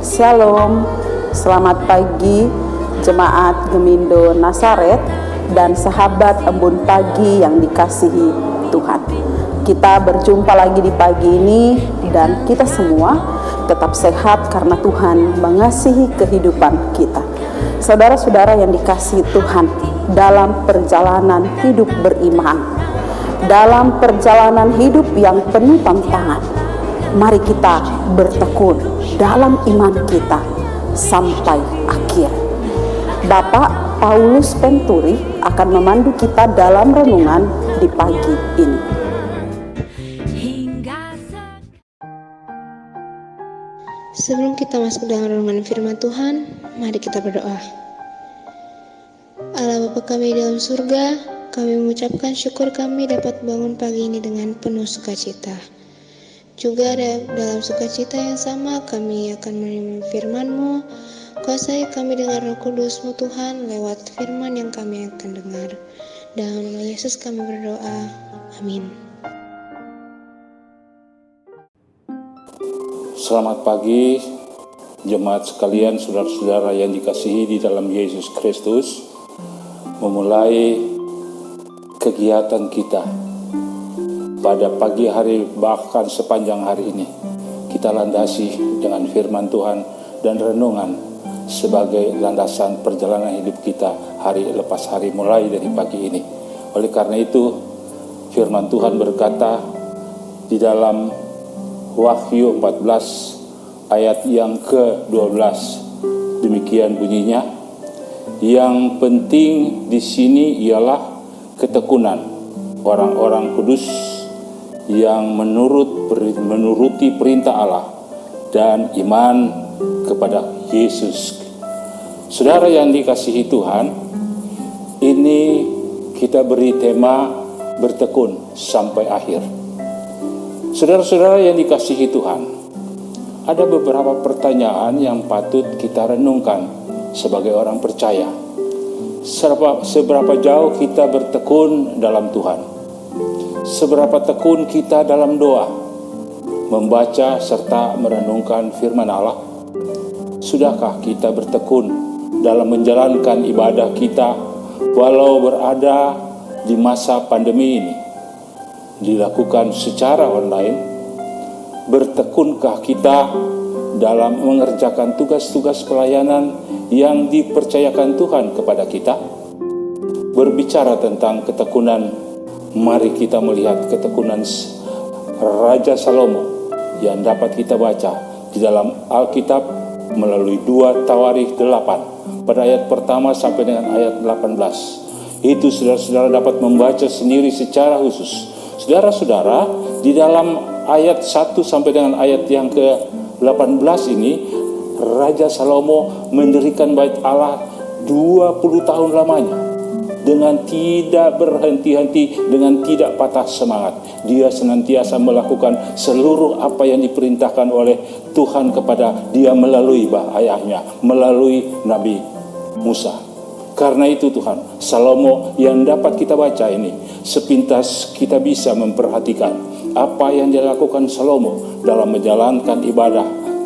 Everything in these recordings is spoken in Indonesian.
Shalom, selamat pagi Jemaat Gemindo Nazaret dan sahabat Embun Pagi yang dikasihi Tuhan. Kita berjumpa lagi di pagi ini dan kita semua tetap sehat karena Tuhan mengasihi kehidupan kita. Saudara-saudara yang dikasihi Tuhan, dalam perjalanan hidup beriman, dalam perjalanan hidup yang penuh tantangan, mari kita bertekun dalam iman kita sampai akhir. Bapak Paulus Penturi akan memandu kita dalam renungan di pagi ini. Sebelum kita masuk dalam renungan firman Tuhan, mari kita berdoa. Allah Bapa kami dalam surga, kami mengucapkan syukur kami dapat bangun pagi ini dengan penuh sukacita. Juga dalam sukacita yang sama kami akan menerima firman-Mu. Kuasai kami dengan Roh Kudus-Mu Tuhan lewat firman yang kami akan dengar. Dalam nama Yesus kami berdoa. Amin. Selamat pagi jemaat sekalian, saudara-saudara yang dikasihi di dalam Yesus Kristus. Memulai kegiatan kita pada pagi hari, bahkan sepanjang hari ini, kita landasi dengan firman Tuhan dan renungan sebagai landasan perjalanan hidup kita hari lepas hari mulai dari pagi ini. Oleh karena itu, firman Tuhan berkata di dalam Wahyu 14 ayat yang ke-12, demikian bunyinya, yang penting di sini ialah ketekunan orang-orang kudus yang menuruti perintah Allah dan iman kepada Yesus. Saudara yang dikasihi Tuhan, ini kita beri tema bertekun sampai akhir. Saudara-saudara yang dikasihi Tuhan, ada beberapa pertanyaan yang patut kita renungkan sebagai orang percaya. Seberapa jauh kita bertekun dalam Tuhan? Seberapa tekun kita dalam doa, membaca serta merenungkan firman Allah? Sudahkah kita bertekun dalam menjalankan ibadah kita walau berada di masa pandemi ini? Dilakukan secara online? Bertekunkah kita dalam mengerjakan tugas-tugas pelayanan yang dipercayakan Tuhan kepada kita? Berbicara tentang ketekunan, mari kita melihat ketekunan Raja Salomo yang dapat kita baca di dalam Alkitab melalui 2 Tawarikh 8 pada ayat pertama sampai dengan ayat 18. Itu saudara-saudara dapat membaca sendiri secara khusus. Saudara-saudara, di dalam ayat 1 sampai dengan ayat yang ke-18 ini, Raja Salomo mendirikan bait Allah 20 tahun lamanya dengan tidak berhenti-henti, dengan tidak patah semangat. Dia senantiasa melakukan seluruh apa yang diperintahkan oleh Tuhan kepada dia melalui ayahnya, melalui Nabi Musa. Karena itu Tuhan, Salomo yang dapat kita baca ini, sepintas kita bisa memperhatikan apa yang dilakukan Salomo dalam menjalankan ibadah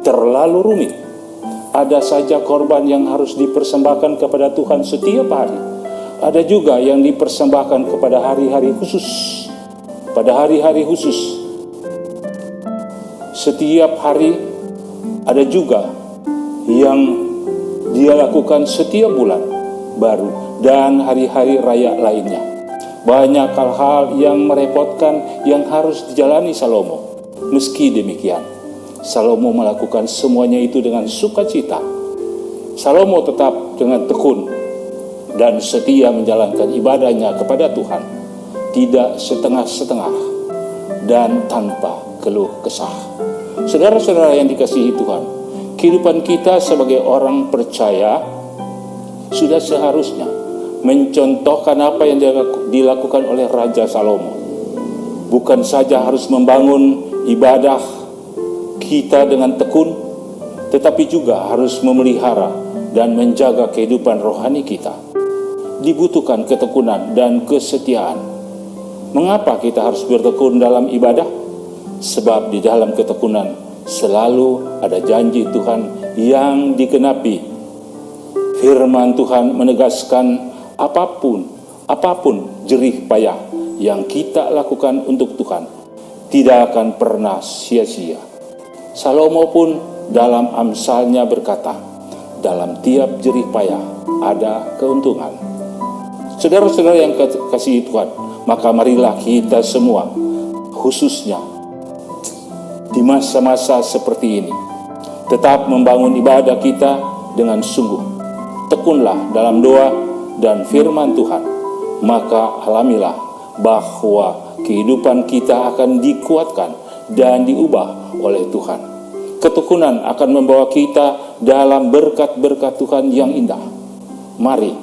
terlalu rumit. Ada saja korban yang harus dipersembahkan kepada Tuhan setiap hari. Ada juga yang dipersembahkan kepada hari-hari khusus. Pada hari-hari khusus, setiap hari. Ada juga yang dia lakukan setiap bulan baru dan hari-hari raya lainnya. Banyak hal-hal yang merepotkan yang harus dijalani Salomo. Meski demikian, Salomo melakukan semuanya itu dengan sukacita. Salomo tetap dengan tekun dan setia menjalankan ibadahnya kepada Tuhan, tidak setengah-setengah dan tanpa keluh kesah. Saudara-saudara yang dikasihi Tuhan, kehidupan kita sebagai orang percaya sudah seharusnya mencontohkan apa yang dilakukan oleh Raja Salomo. Bukan saja harus membangun ibadah kita dengan tekun, tetapi juga harus memelihara dan menjaga kehidupan rohani kita. Dibutuhkan ketekunan dan kesetiaan. Mengapa kita harus bertekun dalam ibadah? Sebab di dalam ketekunan selalu ada janji Tuhan yang digenapi. Firman Tuhan menegaskan apapun jerih payah yang kita lakukan untuk Tuhan tidak akan pernah sia-sia. Salomo pun dalam Amsalnya berkata, dalam tiap jerih payah ada keuntungan. Saudara-saudara yang kasih Tuhan, maka marilah kita semua, khususnya di masa-masa seperti ini, tetap membangun ibadah kita dengan sungguh. Tekunlah dalam doa dan firman Tuhan, maka alamilah bahwa kehidupan kita akan dikuatkan dan diubah oleh Tuhan. Ketekunan akan membawa kita dalam berkat-berkat Tuhan yang indah. Mari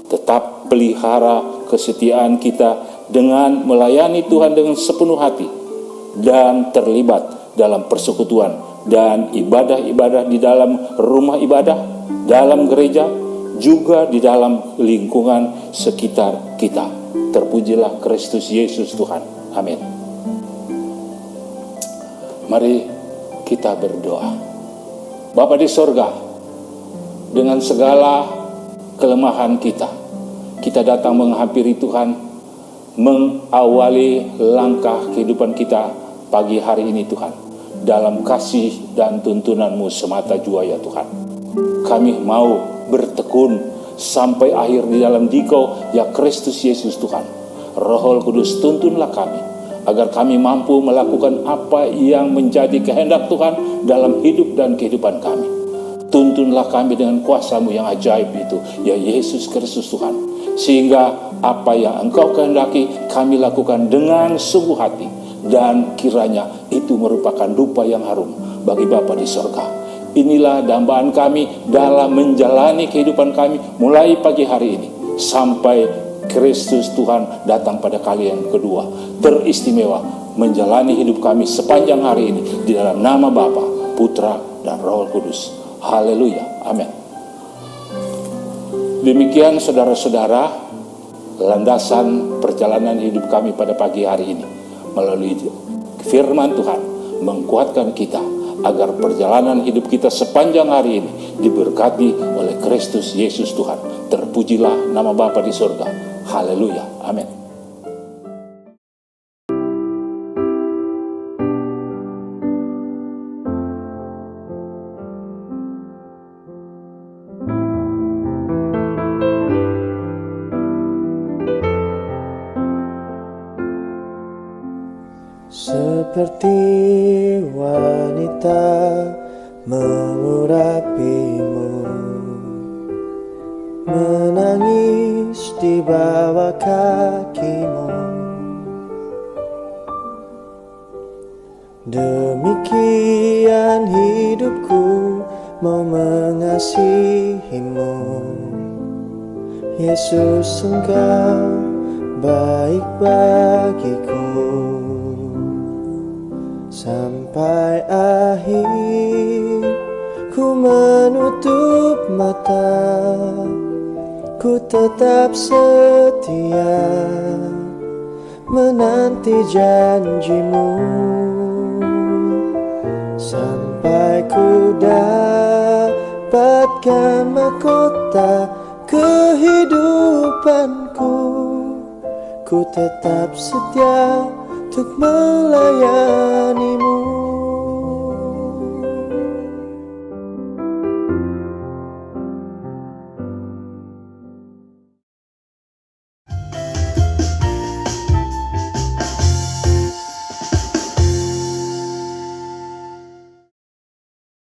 tetap pelihara kesetiaan kita dengan melayani Tuhan dengan sepenuh hati dan terlibat dalam persekutuan dan ibadah-ibadah di dalam rumah ibadah, dalam gereja, juga di dalam lingkungan sekitar kita. Terpujilah Kristus Yesus Tuhan. Amin. Mari kita berdoa. Bapa di sorga, dengan segala kelemahan kita datang menghampiri Tuhan, mengawali langkah kehidupan kita pagi hari ini Tuhan, dalam kasih dan tuntunan-Mu semata jua ya Tuhan. Kami mau bertekun sampai akhir di dalam Dikau ya Kristus Yesus Tuhan. Roh Kudus, tuntunlah kami agar kami mampu melakukan apa yang menjadi kehendak Tuhan dalam hidup dan kehidupan kami. Tuntunlah kami dengan kuasa-Mu yang ajaib itu, ya Yesus Kristus Tuhan. Sehingga apa yang Engkau kehendaki kami lakukan dengan sungguh hati. Dan kiranya itu merupakan rupa yang harum bagi Bapa di sorga. Inilah dambaan kami dalam menjalani kehidupan kami mulai pagi hari ini sampai Kristus Tuhan datang pada kali yang kedua. Teristimewa menjalani hidup kami sepanjang hari ini di dalam nama Bapa, Putra, dan Roh Kudus. Haleluya. Amin. Demikian saudara-saudara, landasan perjalanan hidup kami pada pagi hari ini melalui firman Tuhan menguatkan kita agar perjalanan hidup kita sepanjang hari ini diberkati oleh Kristus Yesus Tuhan. Terpujilah nama Bapa di surga. Haleluya. Amin. Seperti wanita mengurapimu, menangis di bawah kakimu. Demikian hidupku mau mengasihimu. Yesus, Engkau baik bagiku. Sampai akhir ku menutup mata, ku tetap setia menanti janji-Mu. Sampai ku dapatkan mahkota kehidupanku, ku tetap setia untuk melayani-Mu.